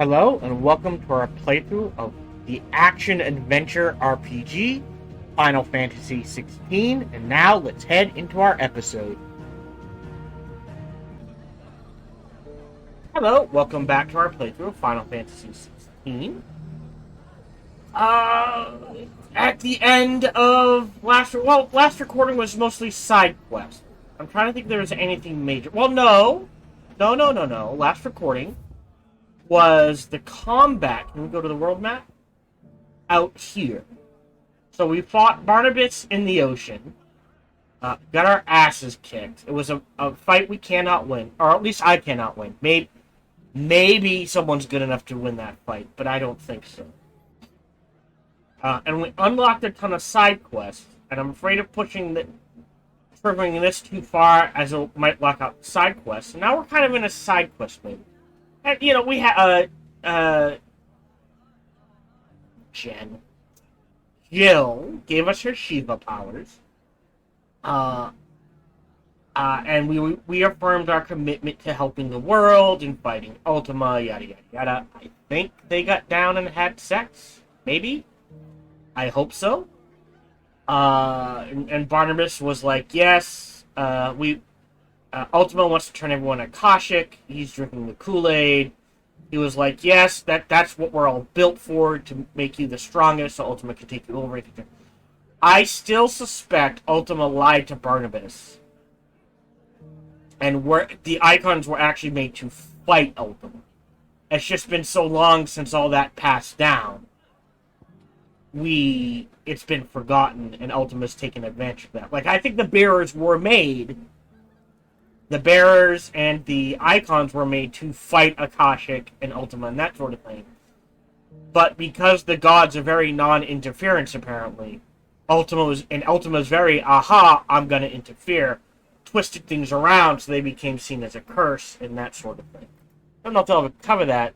Hello, and welcome to our playthrough of the action-adventure RPG, Final Fantasy XVI, and now let's head into our episode. Hello, welcome back to our playthrough of Final Fantasy XVI. At the end of last recording was mostly side quests. I'm trying to think if there was anything major. Well, no. Last recording was the combat. Can we go to the world map? Out here. So we fought Barnabas in the ocean. Got our asses kicked. It was a fight we cannot win. Or at least I cannot win. Maybe someone's good enough to win that fight, but I don't think so. And we unlocked a ton of side quests, and I'm afraid of pushing this too far, as it might lock out side quests. And now we're kind of in a side quest mode. And, we had, Jill gave us her Shiva powers. And we affirmed our commitment to helping the world and fighting Ultima, yada, yada, yada. I think they got down and had sex. Maybe? I hope so. And Barnabas was like, yes, Ultima wants to turn everyone Akashic. He's drinking the Kool-Aid. He was like, yes, that's what we're all built for, to make you the strongest, so Ultima can take you over. I still suspect Ultima lied to Barnabas. And the icons were actually made to fight Ultima. It's just been so long since all that passed down. It's been forgotten, and Ultima's taken advantage of that. Like, I think the bearers were made. The bearers and the icons were made to fight Akashic and Ultima and that sort of thing. But because the gods are very non-interference, apparently, Ultima's very, I'm gonna interfere, twisted things around so they became seen as a curse and that sort of thing. I don't know if they'll ever cover that.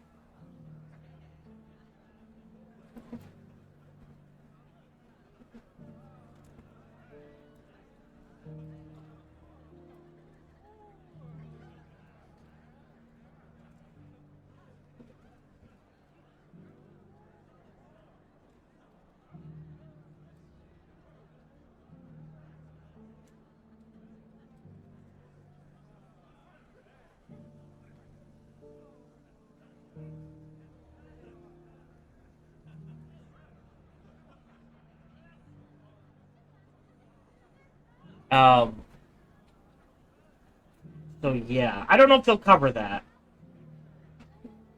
So yeah, I don't know if they'll cover that.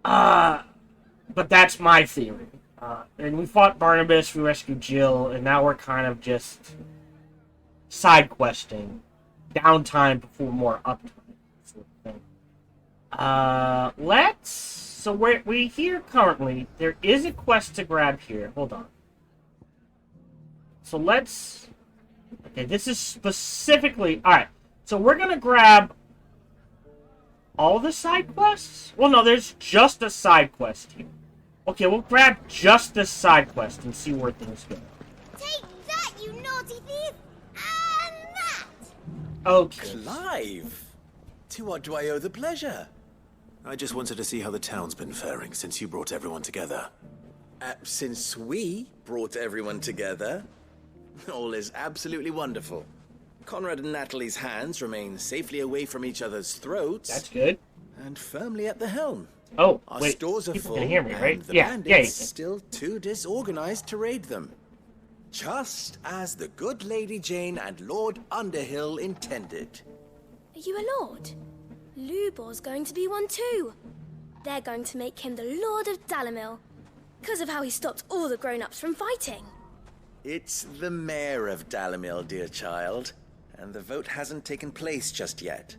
But that's my theory. And we fought Barnabas, we rescued Jill, and now we're kind of just side questing. Downtime before more uptime. Sort of thing. So we here currently, there is a quest to grab here. Hold on. So okay, this is specifically, alright. So we're gonna grab all the side quests? Well, no, there's just a side quest here. Okay, we'll grab just this side quest and see where things go. Take that, you naughty thief! And that! Okay. Clive! To what do I owe the pleasure? I just wanted to see how the town's been faring since you brought everyone together. Since we brought everyone together, all is absolutely wonderful. Conrad and Natalie's hands remain safely away from each other's throats. That's good. And firmly at the helm. Oh, Our wait. stores are People full, can hear me, right? and the Yeah, bandits still too disorganized to raid them. Just as the good Lady Jane and Lord Underhill intended. Are you a lord? Lubor's going to be one too. They're going to make him the Lord of Dalamil, because of how he stopped all the grown-ups from fighting. It's the mayor of Dalamil, dear child, and the vote hasn't taken place just yet.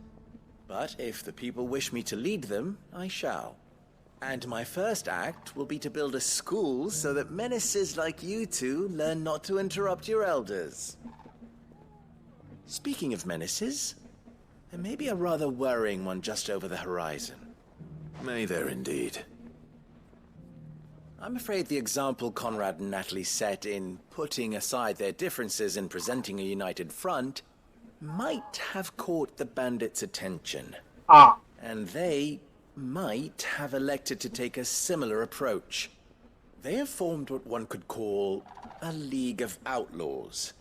But if the people wish me to lead them, I shall. And my first act will be to build a school so that menaces like you two learn not to interrupt your elders. Speaking of menaces, there may be a rather worrying one just over the horizon. May there indeed. I'm afraid the example Conrad and Natalie set in putting aside their differences and presenting a united front might have caught the bandits' attention. Ah. And they might have elected to take a similar approach. They have formed what one could call a League of Outlaws,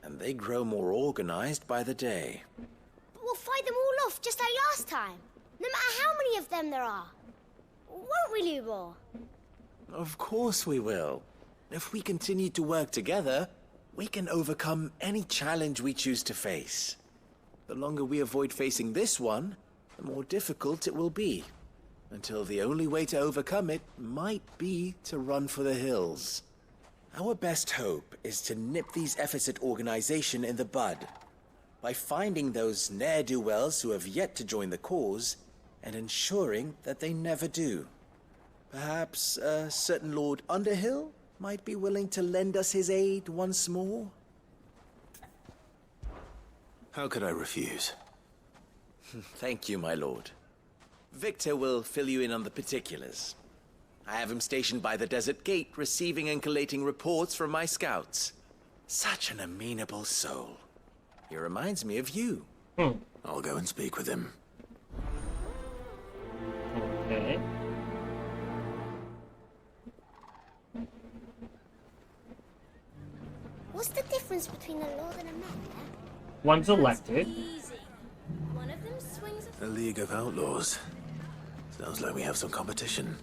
and they grow more organized by the day. But we'll fight them all off just like last time, no matter how many of them there are. Won't we, Lubor? Of course we will. If we continue to work together, we can overcome any challenge we choose to face. The longer we avoid facing this one, the more difficult it will be. Until the only way to overcome it might be to run for the hills. Our best hope is to nip these efforts at organization in the bud, by finding those ne'er-do-wells who have yet to join the cause, and ensuring that they never do. Perhaps a certain Lord Underhill might be willing to lend us his aid once more? How could I refuse? Thank you, my lord. Victor will fill you in on the particulars. I have him stationed by the desert gate, receiving and collating reports from my scouts. Such an amenable soul. He reminds me of you. I'll go and speak with him. Okay. What's the difference between a lord and a mayor? One's elected. Easy. One of them swings A League of Outlaws. Sounds like we have some competition.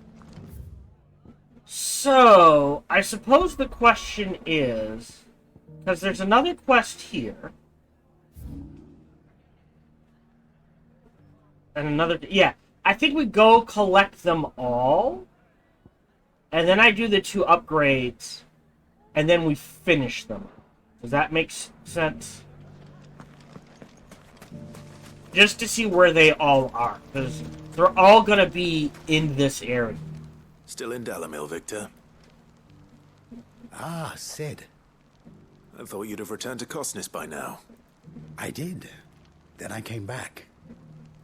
So, I suppose the question is, because there's another quest here. And another, yeah. I think we go collect them all. And then I do the 2 upgrades. And then we finish them. Does that make sense? Just to see where they all are. Because they're all going to be in this area. Still in Dalamil, Victor? Ah, Sid. I thought you'd have returned to Cosnis by now. I did. Then I came back.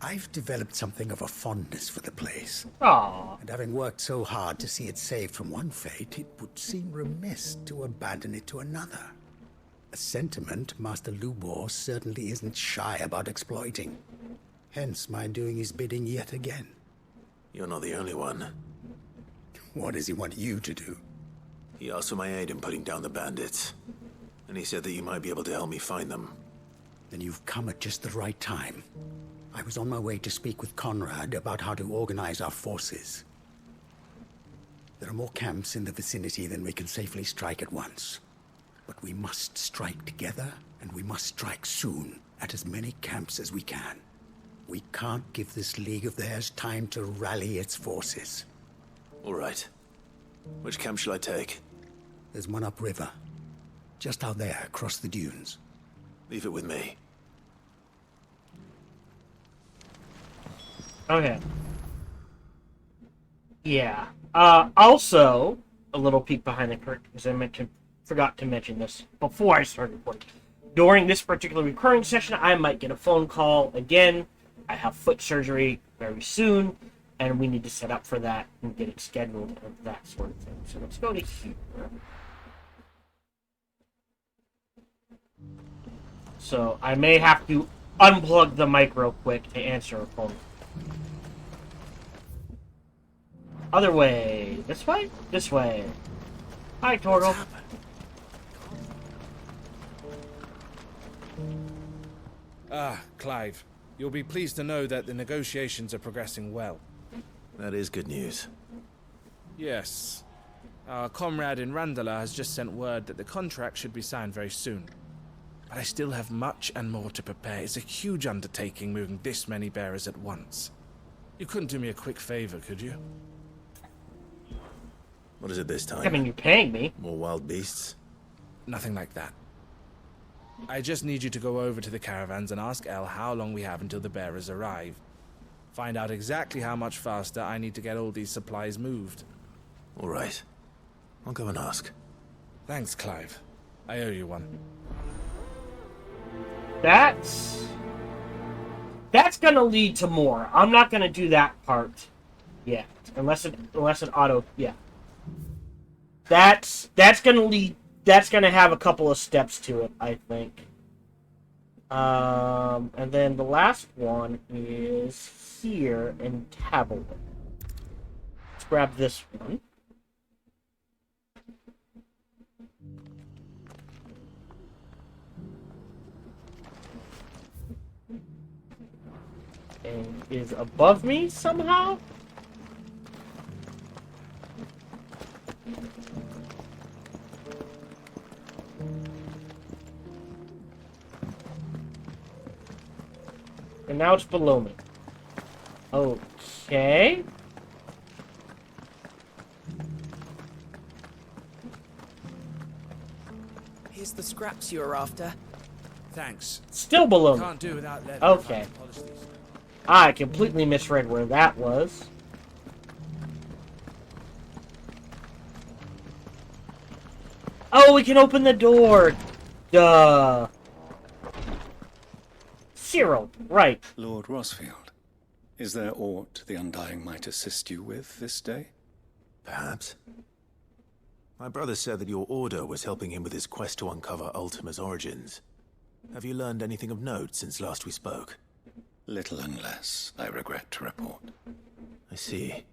I've developed something of a fondness for the place. Aww. And having worked so hard to see it saved from one fate, it would seem remiss to abandon it to another. A sentiment Master Lubor certainly isn't shy about exploiting. Hence my doing his bidding yet again. You're not the only one. What does he want you to do? He asked for my aid in putting down the bandits. And he said that you might be able to help me find them. Then you've come at just the right time. I was on my way to speak with Conrad about how to organize our forces. There are more camps in the vicinity than we can safely strike at once. But we must strike together, and we must strike soon at as many camps as we can. We can't give this league of theirs time to rally its forces. All right. Which camp shall I take? There's one upriver, just out there across the dunes. Leave it with me. Okay. Yeah. Also, a little peek behind the curtain, because I forgot to mention this before I started recording. During this particular recording session, I might get a phone call again. I have foot surgery very soon, and we need to set up for that and get it scheduled and that sort of thing. So let's go to here. So I may have to unplug the mic real quick to answer a phone. Other way. This way? This way. Hi, Torgal. Ah, Clive. You'll be pleased to know that the negotiations are progressing well. That is good news. Yes. Our comrade in Randala has just sent word that the contract should be signed very soon. But I still have much and more to prepare. It's a huge undertaking moving this many bearers at once. You couldn't do me a quick favor, could you? What is it this time? I mean, you're paying me. More wild beasts? Nothing like that. I just need you to go over to the caravans and ask El how long we have until the bearers arrive. Find out exactly how much faster I need to get all these supplies moved. All right. I'll go and ask. Thanks, Clive. I owe you one. That's gonna lead to more. I'm not gonna do that part yet, unless it auto. Yeah. That's gonna lead. That's gonna have a couple of steps to it, I think. And then the last one is here in Tablet. Let's grab this one. And is above me somehow? And now it's below me. Okay. Here's the scraps you were after. Thanks. Still below me. Can't do without leather. Okay. I completely misread where that was. Oh, we can open the door! Duh. Cyril, right. Lord Rosfield, is there aught the Undying might assist you with this day? Perhaps. My brother said that your order was helping him with his quest to uncover Ultima's origins. Have you learned anything of note since last we spoke? Little unless, I regret to report. I see.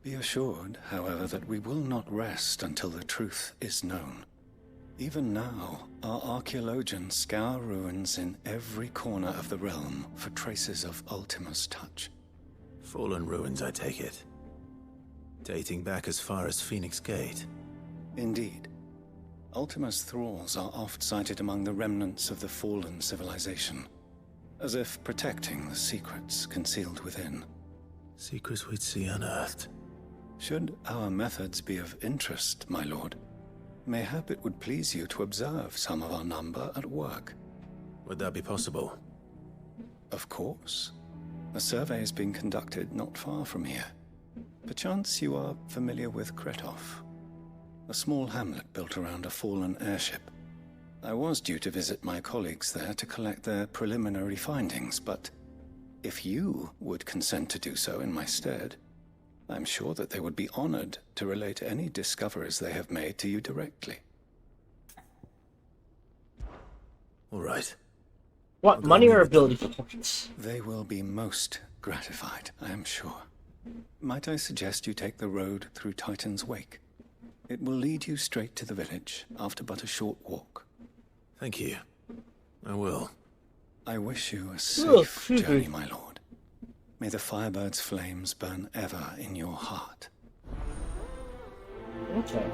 Be assured, however, that we will not rest until the truth is known. Even now, our archaeologians scour ruins in every corner of the realm for traces of Ultima's touch. Fallen ruins, I take it. Dating back as far as Phoenix Gate. Indeed. Ultima's thralls are oft sighted among the remnants of the fallen civilization, as if protecting the secrets concealed within. Secrets we'd see unearthed. Should our methods be of interest, my lord, mayhap it would please you to observe some of our number at work. Would that be possible? Of course. A survey is being conducted not far from here. Perchance you are familiar with Kretov, a small hamlet built around a fallen airship. I was due to visit my colleagues there to collect their preliminary findings, but if you would consent to do so in my stead, I'm sure that they would be honored to relate any discoveries they have made to you directly. All right. What, money or ability points? They will be most gratified, I am sure. Might I suggest you take the road through Titan's Wake? It will lead you straight to the village after but a short walk. Thank you. I will. I wish you a safe journey, my lord. May the Firebird's flames burn ever in your heart. Okay.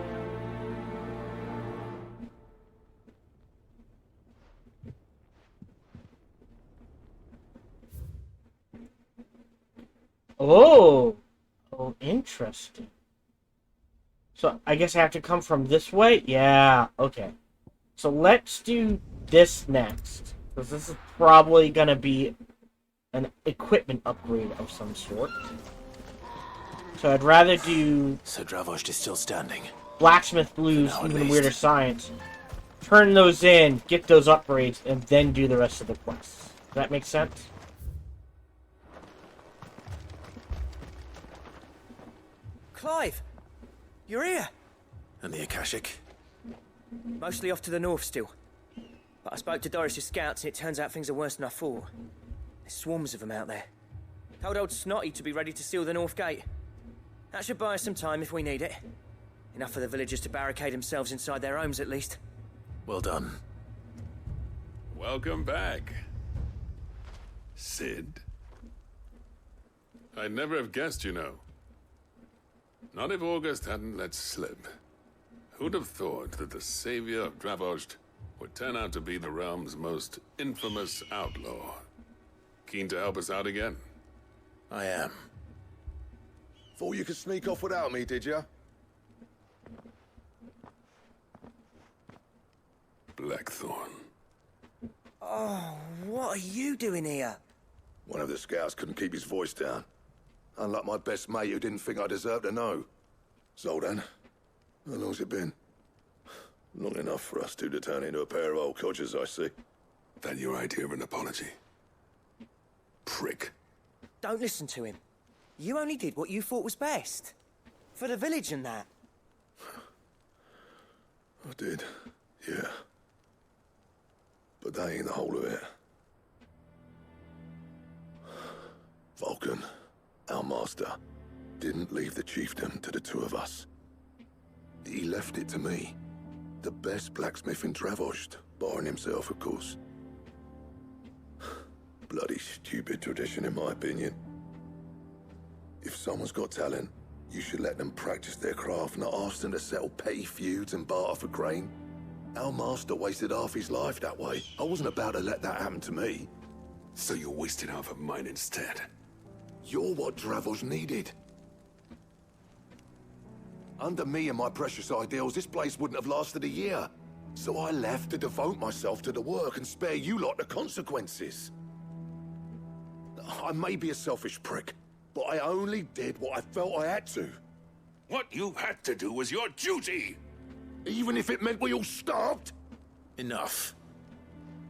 Oh! Oh, interesting. So, I guess I have to come from this way? Yeah, okay. So, let's do this next. Because this is probably going to be an equipment upgrade of some sort. So, I'd rather do So Dravost is still standing. Blacksmith Blues, For now, at even least. weirder science. Turn those in, get those upgrades, and then do the rest of the quests. Does that make sense? Clive! You're here! And the Akashic? Mostly off to the north still. But I spoke to Doris's scouts and it turns out things are worse than I thought. There's swarms of them out there. Told old Snotty to be ready to seal the north gate. That should buy us some time if we need it. Enough for the villagers to barricade themselves inside their homes at least. Well done. Welcome back, Sid. I'd never have guessed, you know. Not if August hadn't let slip. Who'd have thought that the savior of Dravost would turn out to be the realm's most infamous outlaw? Keen to help us out again? I am. Thought you could sneak off without me, did you? Blackthorn. Oh, what are you doing here? One of the scouts couldn't keep his voice down. Unlike my best mate who didn't think I deserved to know. Zoldan, how long's it been? Long enough for us two to turn into a pair of old codgers, I see. That your idea of an apology? Prick. Don't listen to him. You only did what you thought was best. For the village and that. I did, yeah. but that ain't the whole of it. Vulcan, our master, didn't leave the chiefdom to the two of us. He left it to me, the best blacksmith in Travost, barring himself, of course. Bloody stupid tradition, in my opinion. If someone's got talent, you should let them practice their craft, not ask them to settle petty feuds and barter for grain. Our master wasted half his life that way. I wasn't about to let that happen to me. So you wasted half of mine instead. You're what Dravos needed. Under me and my precious ideals, this place wouldn't have lasted a year. So I left to devote myself to the work and spare you lot the consequences. I may be a selfish prick, but I only did what I felt I had to. What you had to do was your duty! Even if it meant we all starved? Enough.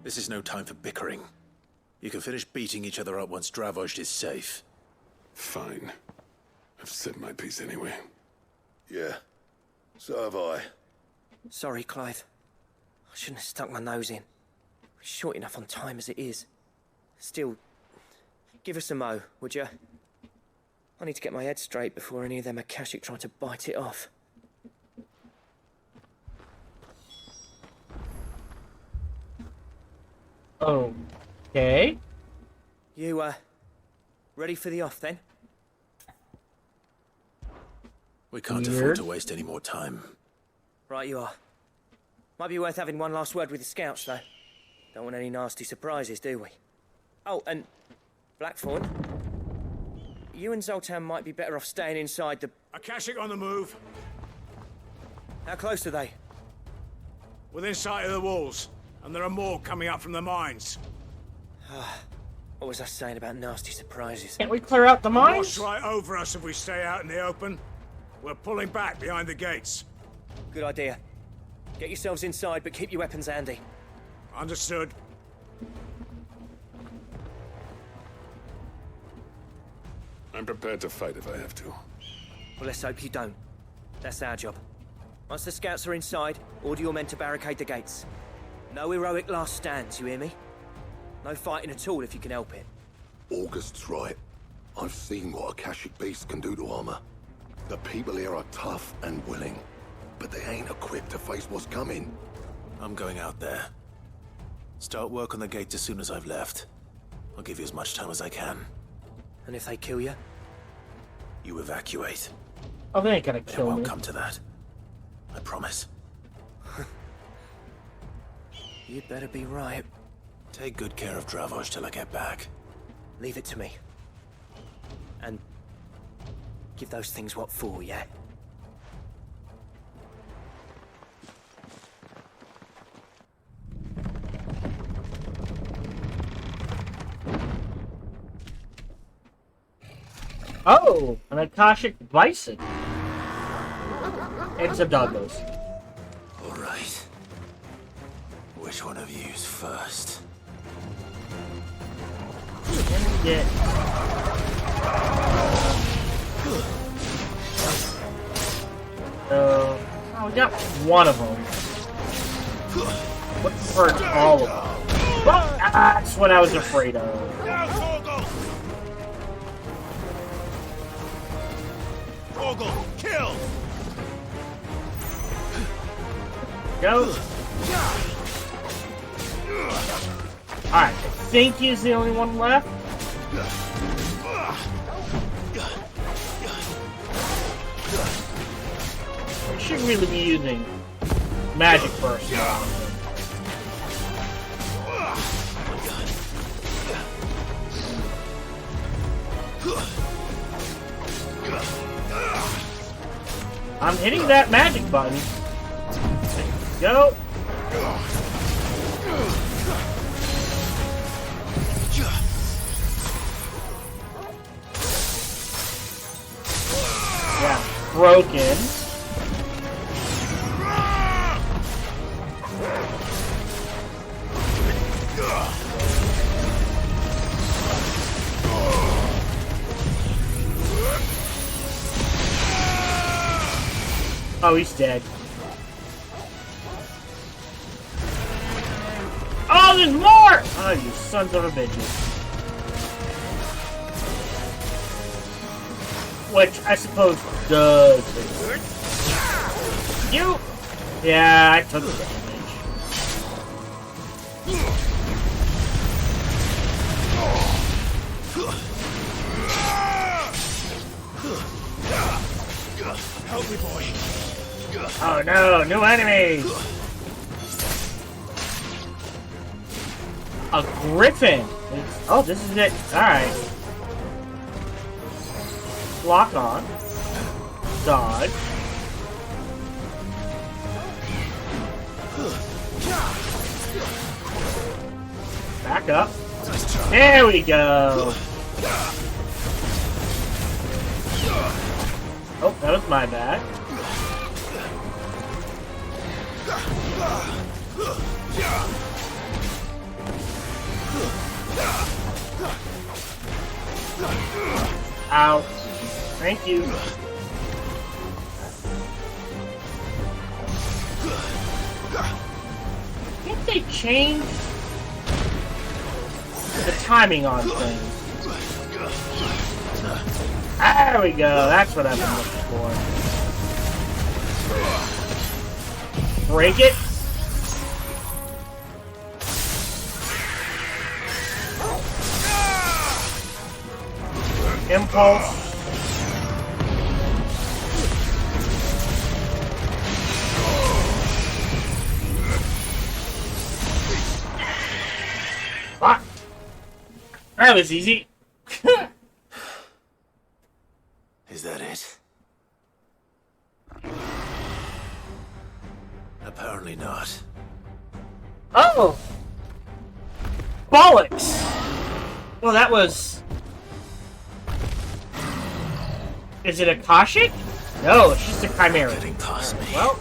This is no time for bickering. You can finish beating each other up once Dravoj is safe. Fine. I've said my piece anyway. Yeah, so have I. Sorry, Clive. I shouldn't have stuck my nose in. We're short enough on time as it is. Still, give us a mo, would you? I need to get my head straight before any of them Akashic try to bite it off. Okay. You, ready for the off, then? We can't afford to waste any more time. Right you are. Might be worth having one last word with the scouts, though. Don't want any nasty surprises, do we? Oh, and Blackthorn, you and Zoltan might be better off staying inside the... Akashic on the move. How close are they? Within sight of the walls, and there are more coming up from the mines. What was I saying about nasty surprises? Can't we clear out the Watch mines? right over us if we stay out in the open. We're pulling back behind the gates. Good idea. Get yourselves inside, but keep your weapons handy. Understood. I'm prepared to fight if I have to. Well, let's hope you don't. That's our job. Once the scouts are inside, order your men to barricade the gates. No heroic last stands, you hear me? No fighting at all if you can help it. August's right. I've seen what Akashic beasts can do to armor. The people here are tough and willing, but they ain't equipped to face what's coming. I'm going out there. Start work on the gate as soon as I've left. I'll give you as much time as I can. And if they kill you? You evacuate. Oh, they ain't gonna It kill won't me. come to that. I promise. You'd better be right. Take good care of Dravoj till I get back. Leave it to me. And give those things what for, yeah? Oh, an Akashic bison. And some doggos. All right. Which one of you's first? Yeah. So, oh, we got one of them. What hurt all of them? Well, that's what I was afraid of. Torgal, kill! Go. Alright, I think he's the only one left. We should really be using magic first. I'm hitting that magic button. Go. Yeah, broken. Oh, he's dead. Oh, thousands more! Oh, you sons of a bitches. Which I suppose does it. You! Yeah, I took the damage. Help me, boy. Oh no, new enemies! A griffin! Oh, this is it. Alright. Lock on. Dodge. Back up. There we go. Oh, that was my bad. Ow. Thank you. I think they changed the timing on things. There we go. That's what I've been looking for. Break it. Impulse. What? That was easy. Is that it? Apparently not. Oh! Bollocks! Well, that was... Is it a Kashik? No, it's just a Chimera. Getting past me. Well...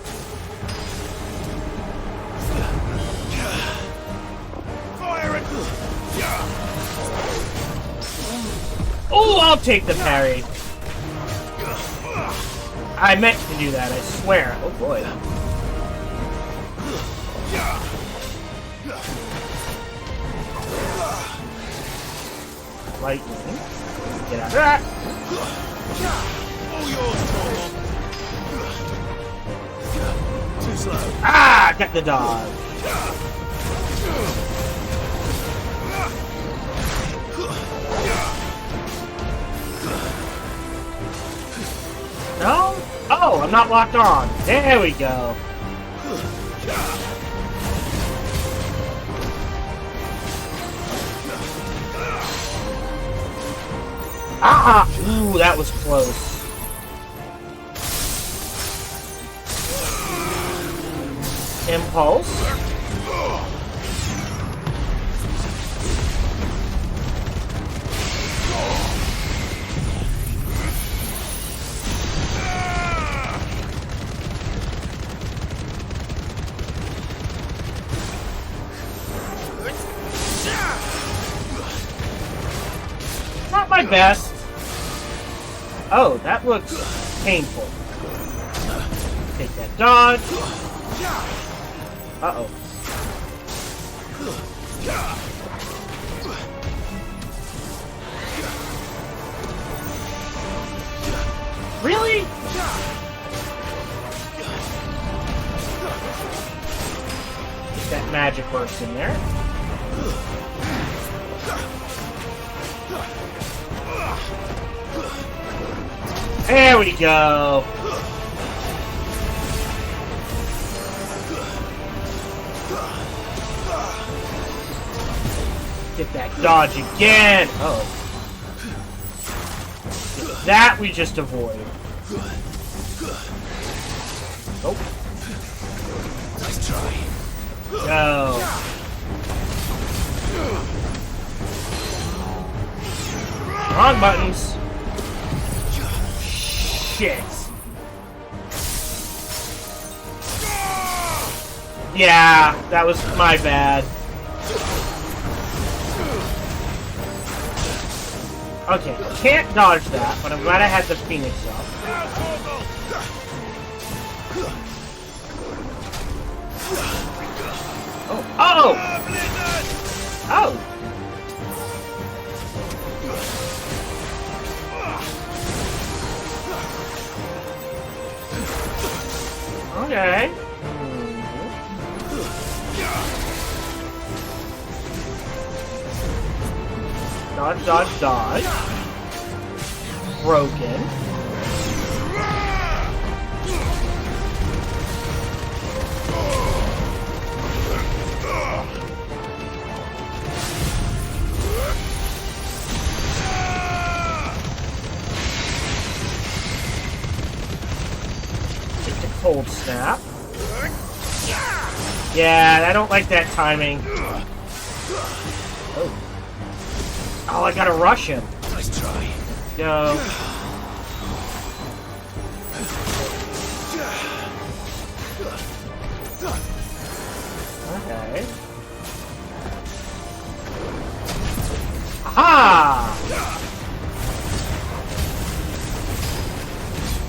Fire it! Oh, I'll take the parry. I meant to do that, I swear. Oh boy. Lightning. Get out of that. All yours, Too slow. Ah! Get the dodge. No? Oh, I'm not locked on. There we go. Ah! Ooh, that was close. Impulse. Not my best. Oh, that looks painful. Take that dodge. Uh-oh. Really? Get that magic burst in there. There we go. Get that dodge again. Oh. That we just avoid. Nope. Nice try. Go. Wrong buttons. Shit. Yeah, that was my bad. Okay, can't dodge that, but I'm glad I had the Phoenix up. Oh! Oh! Okay. Dodge, dodge, dodge. Broken. Take the cold snap. Yeah, I don't like that timing. Oh, I gotta rush him. Nice try. Go. Okay. Aha!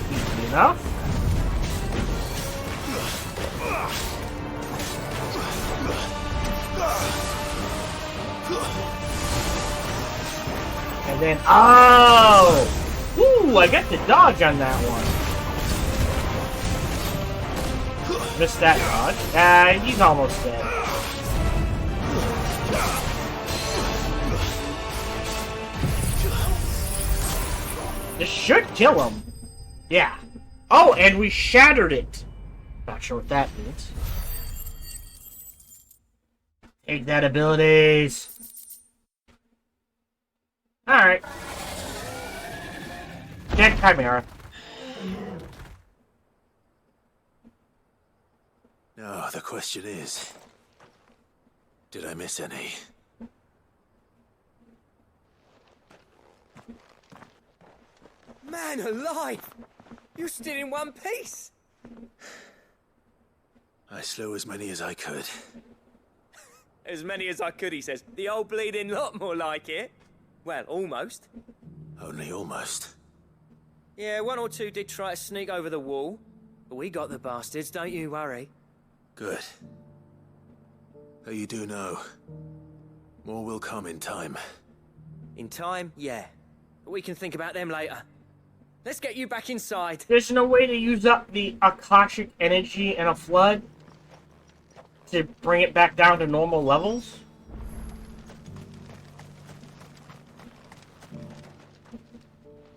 Easy enough. And then, oh! Woo, I got the dodge on that one. Missed that dodge. He's almost dead. This should kill him. Yeah. Oh, and we shattered it. Not sure what that means. Take that, abilities. Alright. Dead Chimera. Now, the question is, did I miss any? Man alive! You're still in one piece! I slew as many as I could. As many as I could, he says. The old bleeding lot, more like it. Well, almost. Only almost. Yeah, one or two did try to sneak over the wall. But we got the bastards, don't you worry. Good. Though you do know, more will come in time. In time, yeah. But we can think about them later. Let's get you back inside. There's no way to use up the Akashic energy in a flood to bring it back down to normal levels?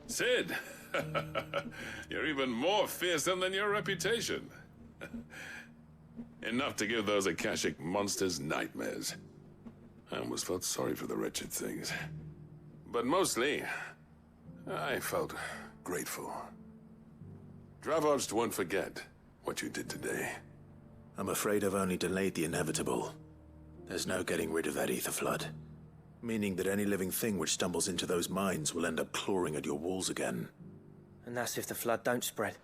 Sid, you're even more fearsome than your reputation. Enough to give those Akashic monsters nightmares. I almost felt sorry for the wretched things. But mostly, I felt grateful. Dravoged won't forget what you did today. I'm afraid I've only delayed the inevitable. There's no getting rid of that ether flood. Meaning that any living thing which stumbles into those mines will end up clawing at your walls again. And that's if the flood don't spread.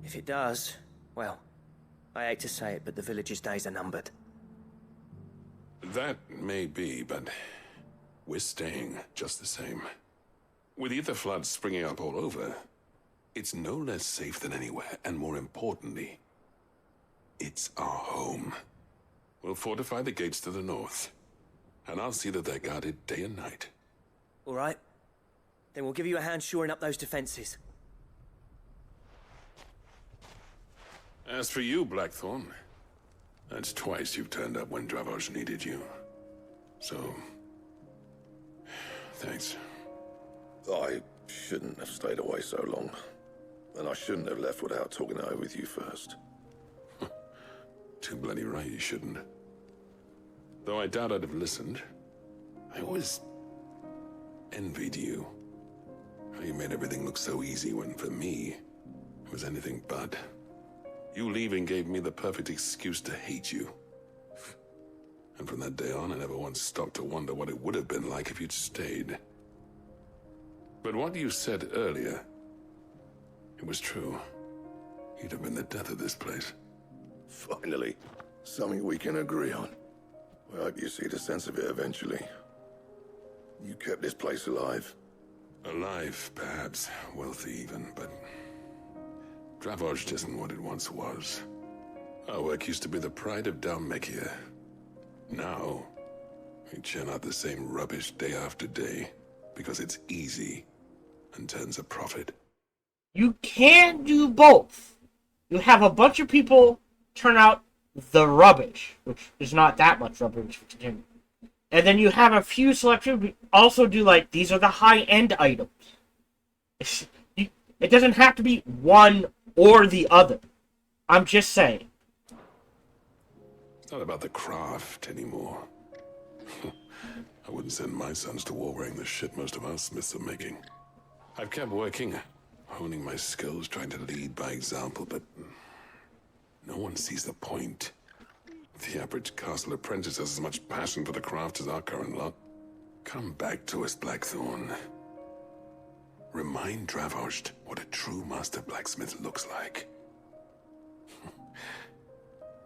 If it does, well, I hate to say it, but the village's days are numbered. That may be, but we're staying just the same. With ether floods springing up all over, it's no less safe than anywhere, and more importantly, it's our home. We'll fortify the gates to the north, and I'll see that they're guarded day and night. All right. Then we'll give you a hand shoring up those defenses. As for you, Blackthorn, that's twice you've turned up when Dravos needed you. So, thanks. I shouldn't have stayed away so long. And I shouldn't have left without talking it over with you first. Too bloody right you shouldn't. Though I doubt I'd have listened. I always envied you. How you made everything look so easy when, for me, it was anything but. You leaving gave me the perfect excuse to hate you. And from that day on, I never once stopped to wonder what it would have been like if you'd stayed. But what you said earlier, it was true. You'd have been the death of this place. Finally, something we can agree on. I hope you see the sense of it eventually. You kept this place alive. Alive, perhaps. Wealthy even, but Dravoged isn't what it once was. Our work used to be the pride of Dalmekia. Now, we churn out the same rubbish day after day because it's easy and turns a profit. You can do both. You have a bunch of people turn out the rubbish, which is not that much rubbish. And then you have a few selections also do like, these are the high-end items. It doesn't have to be one or the other. I'm just saying. It's not about the craft anymore. I wouldn't send my sons to war wearing the shit most of our smiths are making. I've kept working, honing my skills, trying to lead by example, but no one sees the point. The average castle apprentice has as much passion for the craft as our current lot. Come back to us, Blackthorn. Remind Dravost what a true master blacksmith looks like.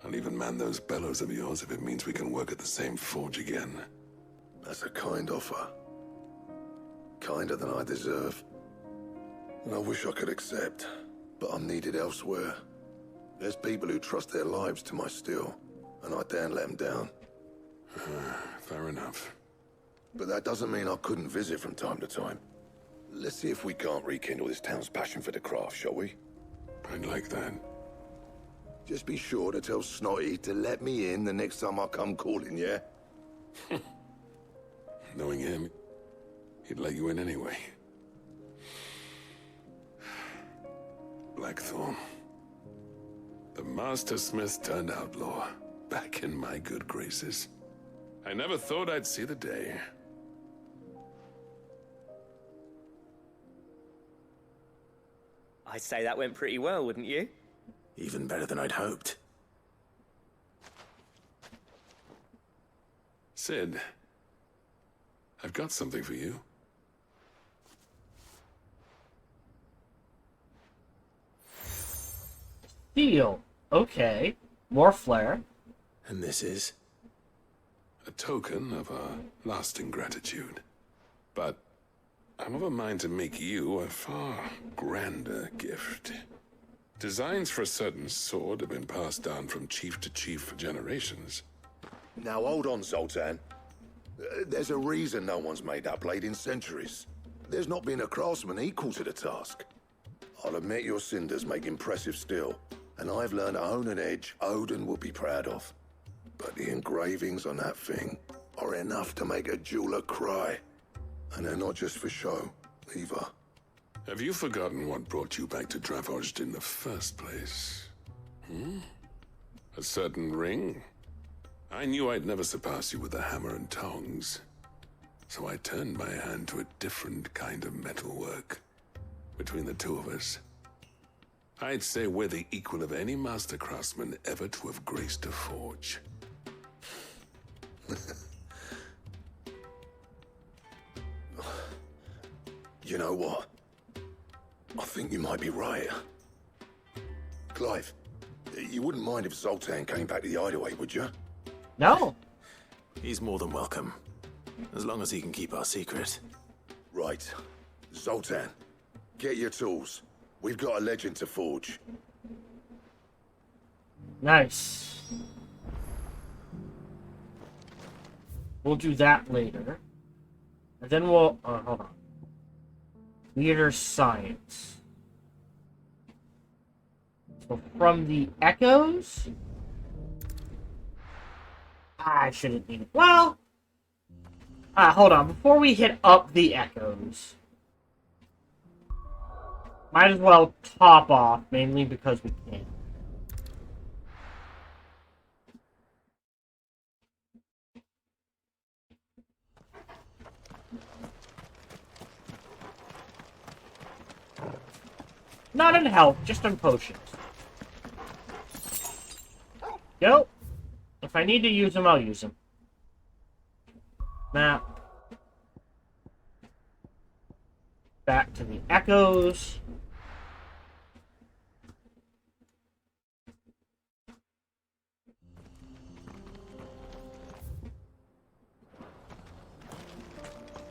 I'll even man those bellows of yours if it means we can work at the same forge again. That's a kind offer. Kinder than I deserve. And I wish I could accept, but I'm needed elsewhere. There's people who trust their lives to my steel, and I daren't let them down. Fair enough. But that doesn't mean I couldn't visit from time to time. Let's see if we can't rekindle this town's passion for the craft, shall we? I'd like that. Just be sure to tell Snotty to let me in the next time I come calling, yeah? Knowing him, he'd let you in anyway. Blackthorn. The Master Smith turned outlaw, back in my good graces. I never thought I'd see the day. I'd say that went pretty well, wouldn't you? Even better than I'd hoped. Sid, I've got something for you. Steel. Okay. More flair. And this is? A token of our lasting gratitude. But I'm of a mind to make you a far grander gift. Designs for a certain sword have been passed down from chief to chief for generations. Now hold on, Zoltan. There's a reason no one's made that blade in centuries. There's not been a craftsman equal to the task. I'll admit your cinders make impressive steel, and I've learned to own an edge Odin will be proud of. But the engravings on that thing are enough to make a jeweler cry. And they're not just for show, either. Have you forgotten what brought you back to Dravost in the first place? A certain ring? I knew I'd never surpass you with the hammer and tongs. So I turned my hand to a different kind of metalwork. Between the two of us, I'd say we're the equal of any master craftsman ever to have graced a forge. You know what? I think you might be right. Clive, you wouldn't mind if Zoltan came back to the hideaway, would you? No. He's more than welcome. As long as he can keep our secret. Right. Zoltan, get your tools. We've got a legend to forge. Nice. We'll do that later. And then we'll... hold on. Theater science. So from the echoes... I shouldn't need it. Well... hold on. Before we hit up the echoes... Might as well top off, mainly because we can. Not in health, just on potions. Go. If I need to use them, I'll use them. Now, back to the echoes.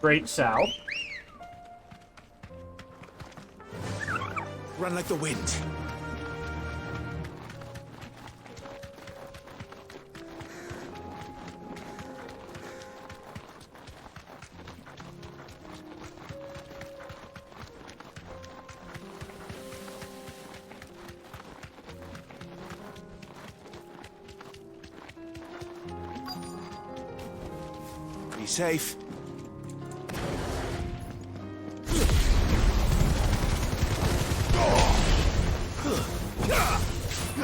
Great South. Run like the wind. safe.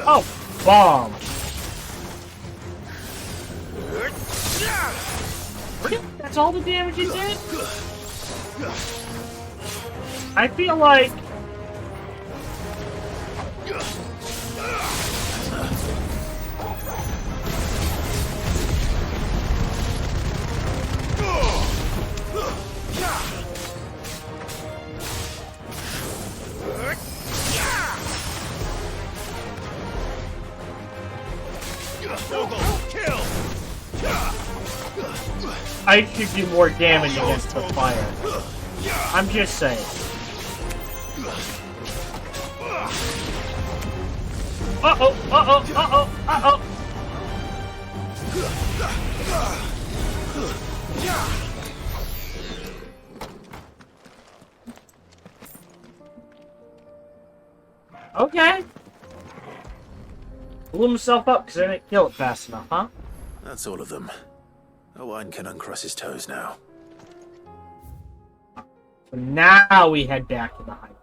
Oh, bomb! Really? That's all the damage it did? I feel like... I should do more damage against the fire. I'm just saying. Uh-oh, uh-oh, uh-oh, uh-oh. Okay. Blew himself up because I didn't kill it fast enough, huh? That's all of them. Owain can uncross his toes now. So now we head back to the hideout.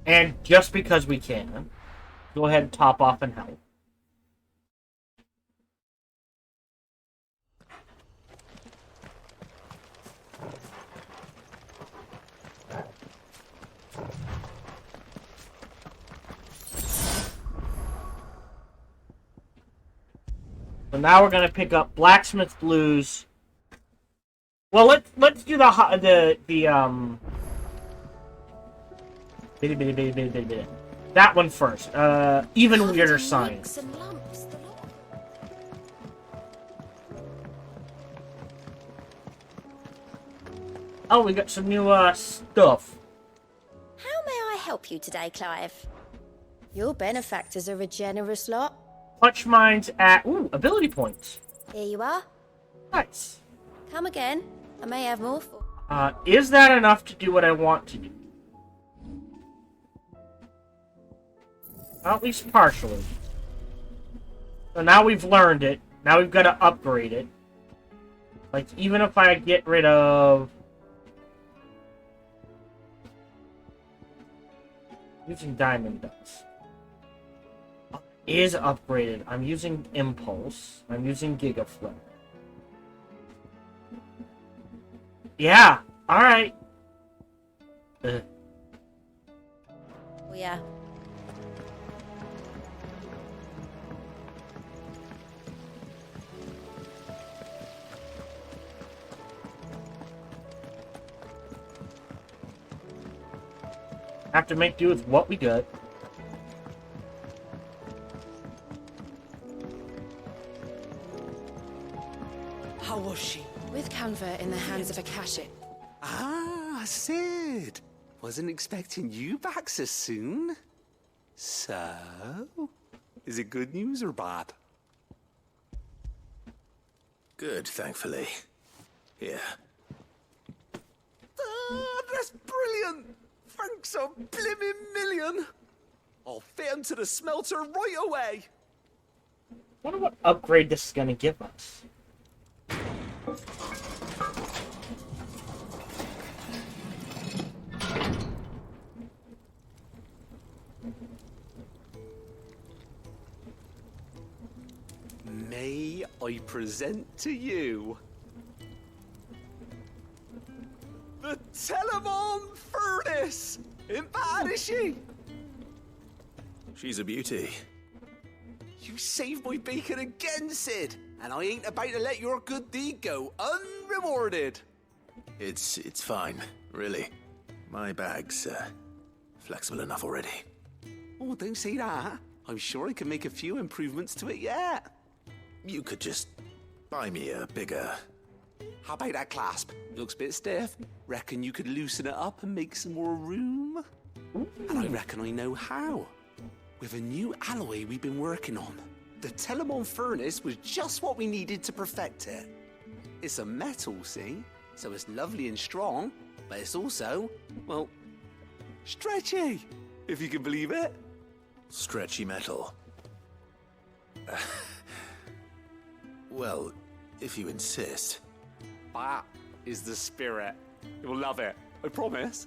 And just because we can, go ahead and top off and help. So now we're gonna pick up Blacksmith Blues. Well, let's do that one first. Even weirder signs. Oh, we got some new stuff. How may I help you today, Clive? Your benefactors are a generous lot. Punch mines at ability points. Here you are. Nice. Come again. I may have more for. Is that enough to do what I want to do? Well, at least partially. So now we've learned it. Now we've got to upgrade it. Like, even if I get rid of... using diamond dust. Is upgraded. I'm using Impulse. I'm using Gigaflip. Yeah. All right. Oh, yeah. Have to make do with what we got. How was she? With Canva in the hands of a Akashic. Ah, Sid. Wasn't expecting you back so soon. So, is it good news or bad? Good, thankfully. Here. Ah, that's brilliant. Thanks a blimmin' million. I'll fit him to the smelter right away. Wonder what upgrade this is gonna give us. May I present to you the Telemon Furnace? Ain't bad, is she? She's a beauty. You saved my bacon again, Sid, and I ain't about to let your good deed go unrewarded. It's fine, really. My bag's flexible enough already. Oh, don't say that. I'm sure I can make a few improvements to it yet. You could just buy me a bigger... How about that clasp? Looks a bit stiff. Reckon you could loosen it up and make some more room? And I reckon I know how. With a new alloy we've been working on. The Telemon Furnace was just what we needed to perfect it. It's a metal, see? So it's lovely and strong, but it's also, well, stretchy, if you can believe it. Stretchy metal. Well, If you insist. That is the spirit. You'll love it. I promise.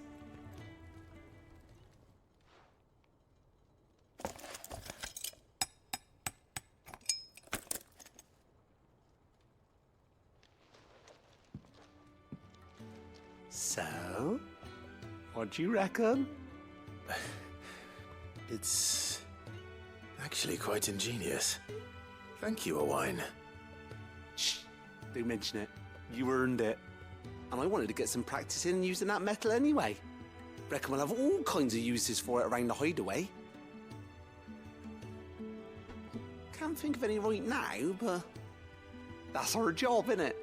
So, what do you reckon? It's actually quite ingenious. Thank you, Owain. Shh, don't mention it. You earned it. And I wanted to get some practice in using that metal anyway. Reckon we'll have all kinds of uses for it around the hideaway. Can't think of any right now, but that's our job, innit?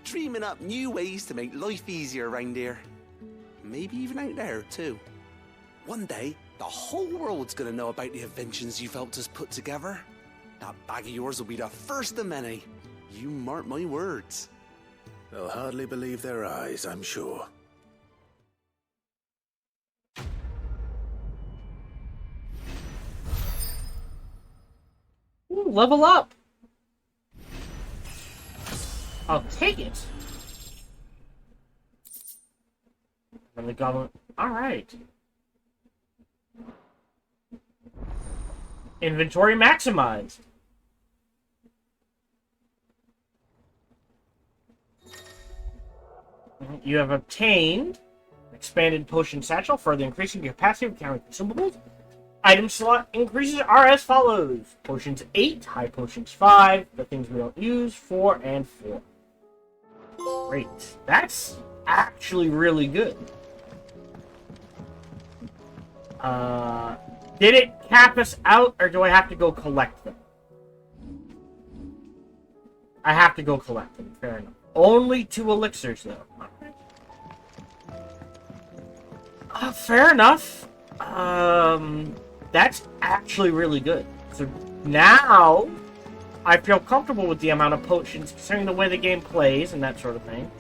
Dreaming up new ways to make life easier around here. Maybe even out there, too. One day, the whole world's gonna know about the inventions you've helped us put together. That bag of yours will be the first of many. You mark my words. They'll hardly believe their eyes, I'm sure. Ooh, level up! I'll take it! And the goblin... Alright. Inventory maximized. You have obtained expanded potion satchel, further increasing your capacity of carrying consumables. Item slot increases are as follows. Potions 8, high potions 5, the things we don't use, 4 and 4. Great. That's actually really good. Did it cap us out, or do I have to go collect them? I have to go collect them, fair enough. Only 2 elixirs, though. Fair enough. That's actually really good. So now, I feel comfortable with the amount of potions, considering the way the game plays and that sort of thing.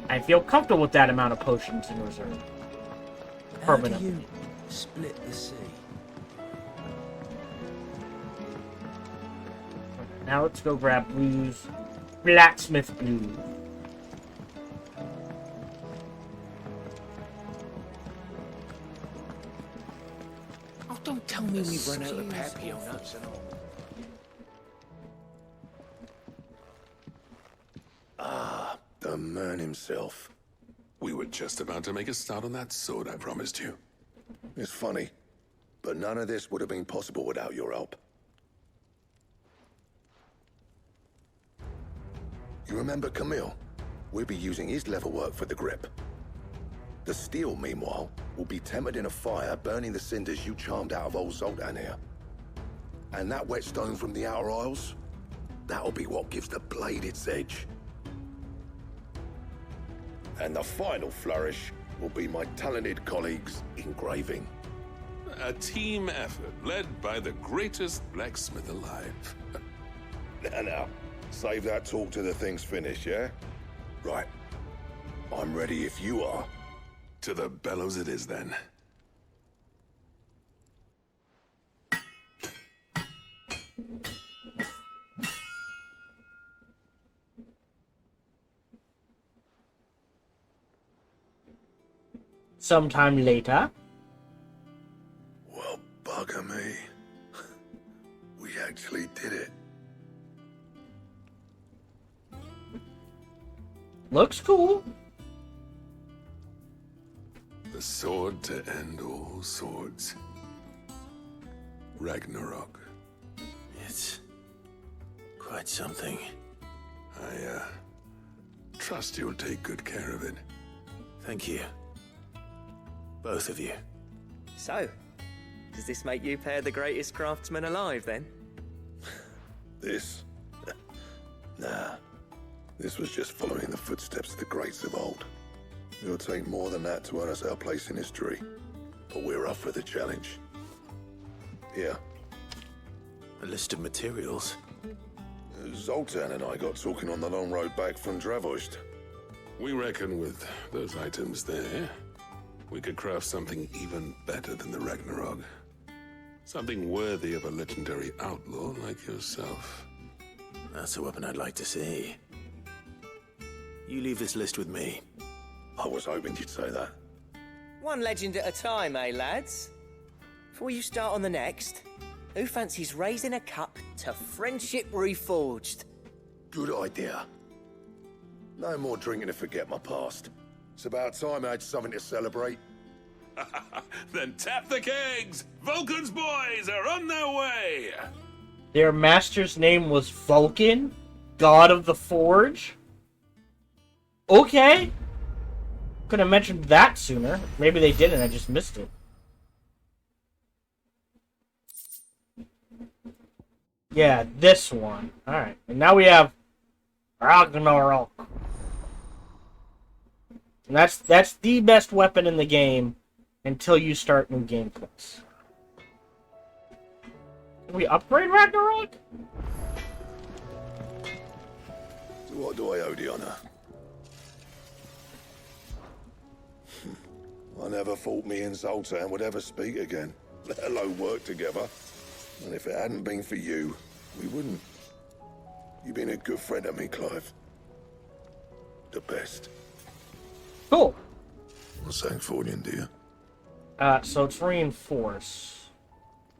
I feel comfortable with that amount of potions in reserve. How do you split the sea? Now let's go grab blues. Blacksmith blues. Oh, don't tell me we've run out of papio nuts and all. Ah, the man himself. We were just about to make a start on that sword I promised you. It's funny, but none of this would have been possible without your help. You remember Camille? We'll be using his leather work for the grip. The steel, meanwhile, will be tempered in a fire, burning the cinders you charmed out of old Zoltan here. And that whetstone from the Outer Isles, that'll be what gives the blade its edge. And the final flourish will be my talented colleagues' engraving. A team effort led by the greatest blacksmith alive. Now, save that talk till the thing's finished, yeah? Right. I'm ready if you are. To the bellows it is, then. Sometime later. Well, bugger me. We actually did it. Looks cool. The sword to end all swords. Ragnarok. It's quite something. I, trust you'll take good care of it. Thank you. Both of you. So, does this make you pair the greatest craftsman alive, then? This? Nah. This was just following the footsteps of the greats of old. It'll take more than that to earn us our place in history. But we're up for the challenge. Here. A list of materials. Zoltan and I got talking on the long road back from Deveolped. We reckon with those items there, we could craft something even better than the Ragnarok. Something worthy of a legendary outlaw like yourself. That's a weapon I'd like to see. You leave this list with me. I was hoping you'd say that. One legend at a time, eh, lads? Before you start on the next, who fancies raising a cup to friendship reforged? Good idea. No more drinking to forget my past. It's about time I had something to celebrate. Then tap the kegs! Vulcan's boys are on their way! Their master's name was Vulcan? God of the Forge? Okay. Could have mentioned that sooner. Maybe they didn't, I just missed it. Yeah, this one. Alright. And now we have Ragnarok. And that's the best weapon in the game until you start new gameplays. Can we upgrade Ragnarok? So what do I owe the honor? I never thought me and Zoltan would ever speak again, let alone work together. And if it hadn't been for you, we wouldn't. You've been a good friend to me, Clive. The best. Cool. What's Sancfordian, do you? So it's reinforce.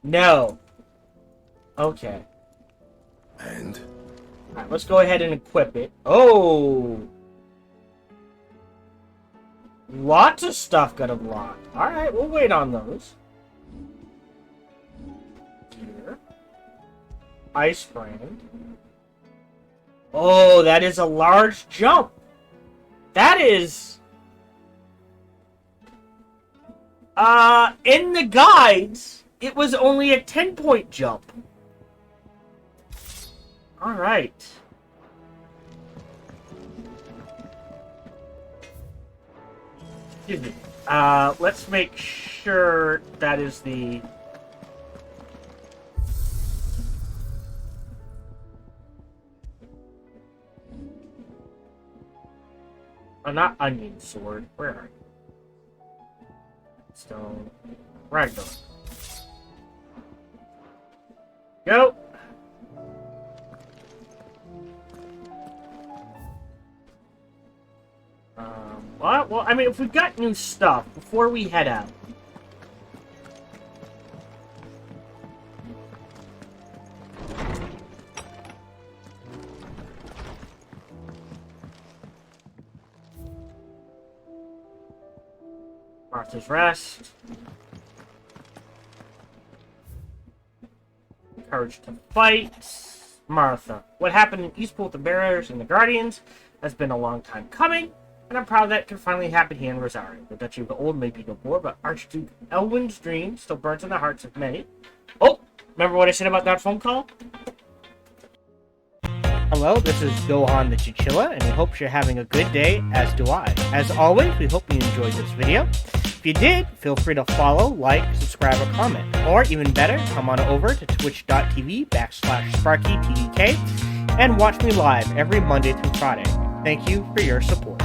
No. Okay. And? Alright, let's go ahead and equip it. Oh! Lots of stuff got unlocked. Alright, we'll wait on those. Here. Ice brand. Oh, that is a large jump. That is... in the guides, it was only a 10-point jump. Alright. Excuse me. Let's make sure that is the... Oh, not onion sword. Where are you? Stone. Ragnarok. Go! What? Well, I mean, if we've got new stuff, before we head out. Martha's Rest. Courage to fight. Martha. What happened in Eastpool with the Bearers and the Guardians has been a long time coming, and I'm proud that it can finally happen here in Rosario. The Duchy of the Old may be no more, but Archduke Elwin's dream still burns in the hearts of many. Oh! Remember what I said about that phone call? Hello, this is Gohan the Chichilla, and we hope you're having a good day, as do I. As always, we hope you enjoyed this video. If you did, feel free to follow, like, subscribe, or comment. Or, even better, come on over to twitch.tv/SparkyTDK and watch me live every Monday through Friday. Thank you for your support.